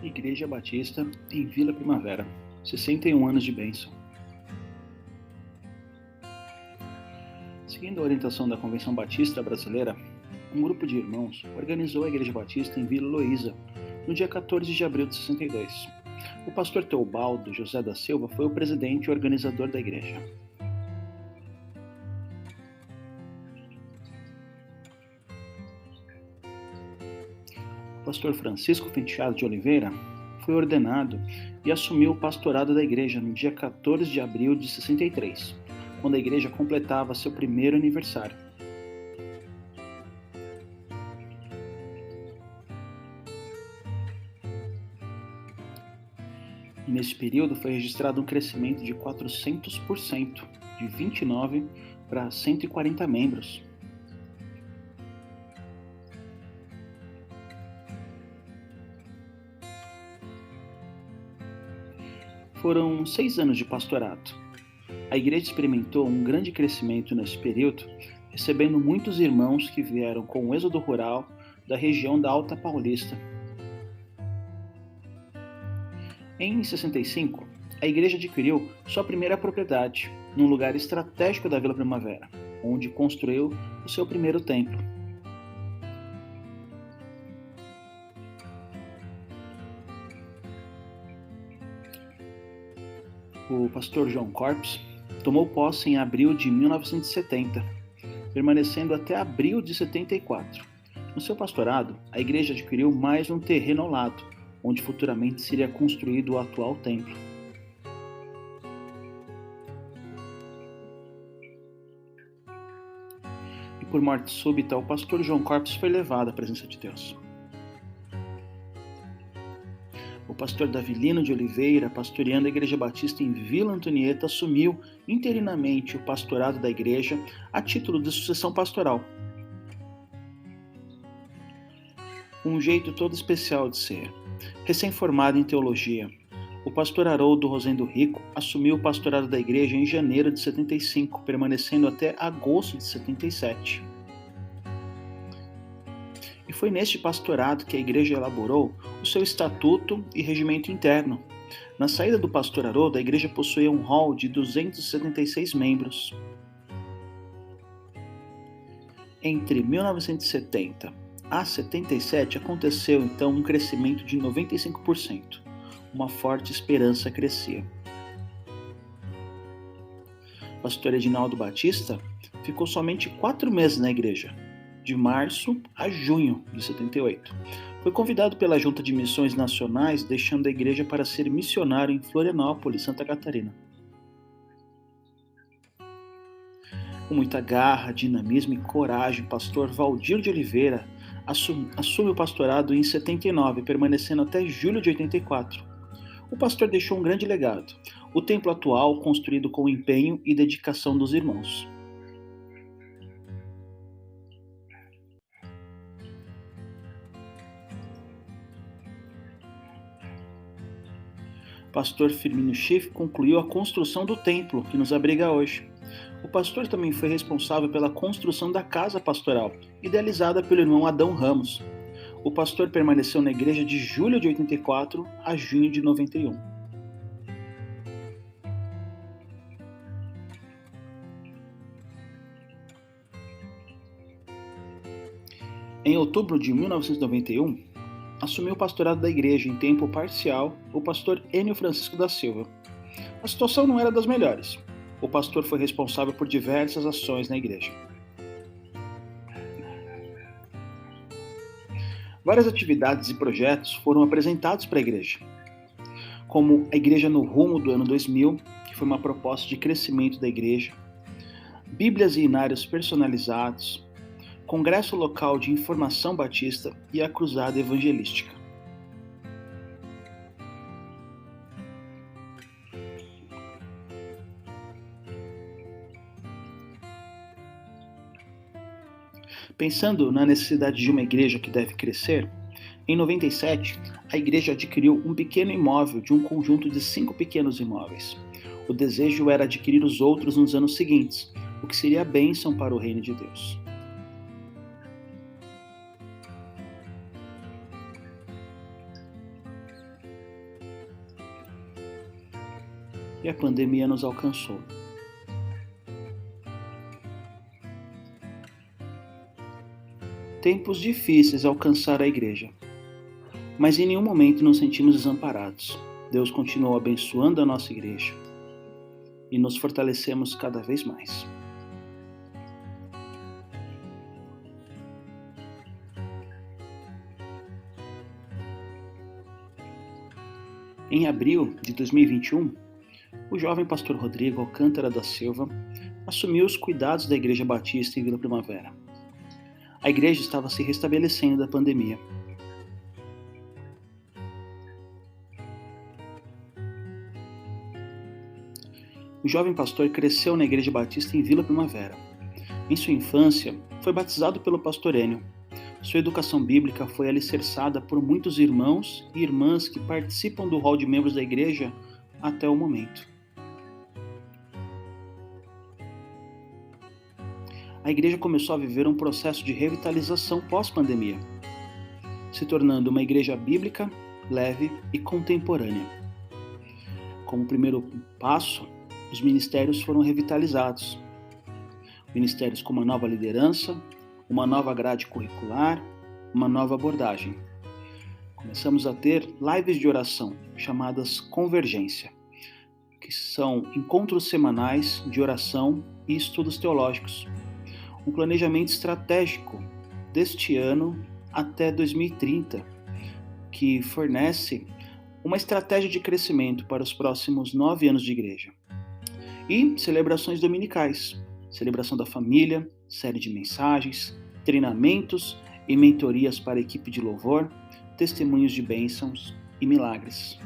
Igreja Batista em Vila Primavera, 61 anos de bênção. Seguindo a orientação da Convenção Batista Brasileira, um grupo de irmãos organizou a Igreja Batista em Vila Loísa, no dia 14 de abril de 62. O pastor Teobaldo José da Silva foi o presidente e organizador da igreja. O pastor Francisco Penteado de Oliveira foi ordenado e assumiu o pastorado da igreja no dia 14 de abril de 63, quando a igreja completava seu primeiro aniversário. E nesse período foi registrado um crescimento de 400%, de 29 para 140 membros. Foram 6 anos de pastorado. A igreja experimentou um grande crescimento nesse período, recebendo muitos irmãos que vieram com o êxodo rural da região da Alta Paulista. Em 65, a igreja adquiriu sua primeira propriedade, num lugar estratégico da Vila Primavera, onde construiu o seu primeiro templo. O pastor João Corpes tomou posse em abril de 1970, permanecendo até abril de 74. No seu pastorado, a igreja adquiriu mais um terreno ao lado, onde futuramente seria construído o atual templo. E por morte súbita, o pastor João Corpes foi levado à presença de Deus. O pastor Davilino de Oliveira, pastoreando a Igreja Batista em Vila Antonieta, assumiu interinamente o pastorado da igreja a título de sucessão pastoral. Um jeito todo especial de ser. Recém-formado em teologia, o pastor Haroldo Rosendo Rico assumiu o pastorado da igreja em janeiro de 75, permanecendo até agosto de 77. E foi neste pastorado que a igreja elaborou o seu estatuto e regimento interno. Na saída do pastor Haroldo, a igreja possuía um hall de 276 membros. Entre 1970 a 77 aconteceu então um crescimento de 95%. Uma forte esperança crescia. O pastor Edinaldo Batista ficou somente 4 meses na igreja, de março a junho de 78. Foi convidado pela Junta de Missões Nacionais, deixando a igreja para ser missionário em Florianópolis, Santa Catarina. Com muita garra, dinamismo e coragem, o pastor Valdir de Oliveira assume o pastorado em 79, permanecendo até julho de 84. O pastor deixou um grande legado, o templo atual construído com empenho e dedicação dos irmãos. O pastor Firmino Schiff concluiu a construção do templo que nos abriga hoje. O pastor também foi responsável pela construção da casa pastoral, idealizada pelo irmão Adão Ramos. O pastor permaneceu na igreja de julho de 84 a junho de 91. Em outubro de 1991, assumiu o pastorado da igreja em tempo parcial o pastor Enio Francisco da Silva. A situação não era das melhores. O pastor foi responsável por diversas ações na igreja. Várias atividades e projetos foram apresentados para a igreja, como a Igreja no Rumo do ano 2000, que foi uma proposta de crescimento da igreja, Bíblias e Inários personalizados, Congresso Local de Informação Batista e a Cruzada Evangelística. Pensando na necessidade de uma igreja que deve crescer, em 97, a igreja adquiriu um pequeno imóvel de um conjunto de 5 pequenos imóveis. O desejo era adquirir os outros nos anos seguintes, o que seria a bênção para o reino de Deus. e a pandemia nos alcançou. Tempos difíceis alcançaram a igreja, mas em nenhum momento nos sentimos desamparados. Deus continuou abençoando a nossa igreja e nos fortalecemos cada vez mais. Em abril de 2021, o jovem pastor Rodrigo Alcântara da Silva assumiu os cuidados da Igreja Batista em Vila Primavera. A igreja estava se restabelecendo da pandemia. O jovem pastor cresceu na Igreja Batista em Vila Primavera. Em sua infância, foi batizado pelo pastor Enio. Sua educação bíblica foi alicerçada por muitos irmãos e irmãs que participam do hall de membros da igreja até o momento. A igreja começou a viver um processo de revitalização pós-pandemia, se tornando uma igreja bíblica, leve e contemporânea. Como primeiro passo, os ministérios foram revitalizados. Ministérios com uma nova liderança, uma nova grade curricular, uma nova abordagem. Começamos a ter lives de oração, chamadas Convergência, que são encontros semanais de oração e estudos teológicos. Um planejamento estratégico deste ano até 2030, que fornece uma estratégia de crescimento para os próximos 9 anos de igreja. E celebrações dominicais, celebração da família, série de mensagens, treinamentos e mentorias para a equipe de louvor, testemunhos de bênçãos e milagres.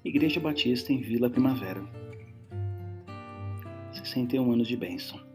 Igreja Batista em Vila Primavera. 61 anos de bênção.